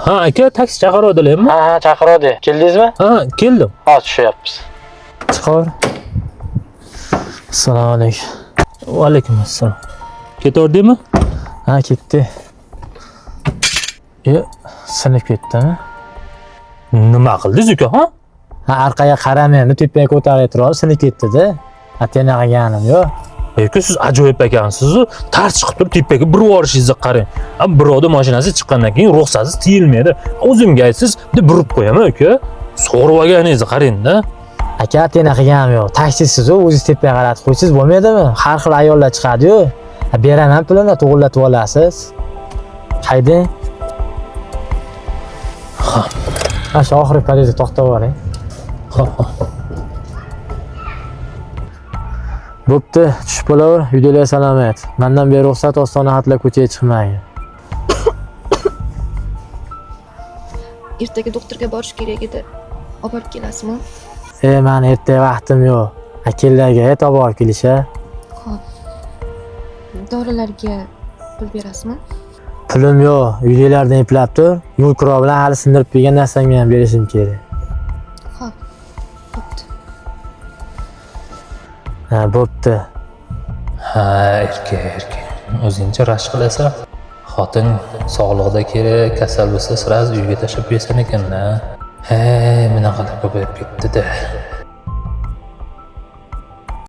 Ha, aka, taksi chaqiruvdilarmi? Ha, chaqirdi. Keldingizmi? Ha, keldim. Hozir tushyapmiz. Chiqar. Assalomu alaykum. Va alaykum assalom. Ketordingmi? Ha, ketdi. Sinib ketdimi? Nima qildingiz uka, ha? Ha, orqaga qaramay, tepaga ko'tarib turib sinib ketdi-da. Atena qilganim yo'q. Aka, siz ajoyib ekansiz. Tars chiqib turib tepaga burib yuborishingizni qarang. Birovning mashinasi chiqqandan keyin ruxsatsiz tiyilmaydi. O'zimga aytsiz, deb burib qo'yaman aka. Sug'urib olganingizni qarang-da. Aka, atena qilganim yo'q. Taksisiz o'zingiz tepaga qaratib qo'ysiz bo'lmaydimi? Har xil ayollar chiqadi-yu. Beraman pulini, to'g'irlatib olasiz. Haydang. Ha, shu oxirgi parijda to'xtab oling. Xo'p. Bo'pti, tushib bo'laver, uydalar salomat. Mendan beri ruxsat ostona hatlab ko'chaga chiqmang. Ertaga doktorga borish kerak edi. Olib borib kelasizmi? Men ertaga vaqtim yo'q. Akellarga olib borib kelish-a. Xo'p. Dorilarga pul berasizmi? Pulim yo'q, uydalardan eplab tur. Yo'l qurol bilan hali sindirib bergan narsamni ham berishim kerak. Xo'p. Bo'pti. Ha, bo'pti. Ha, erkak. O'zingcha rashk qilasa, xotin sog'lig'ida kerak, kasal bo'lsa, sira uyga tashlab bersan ekan-da. Hey, bunaqalar ko'payib ketdi-da.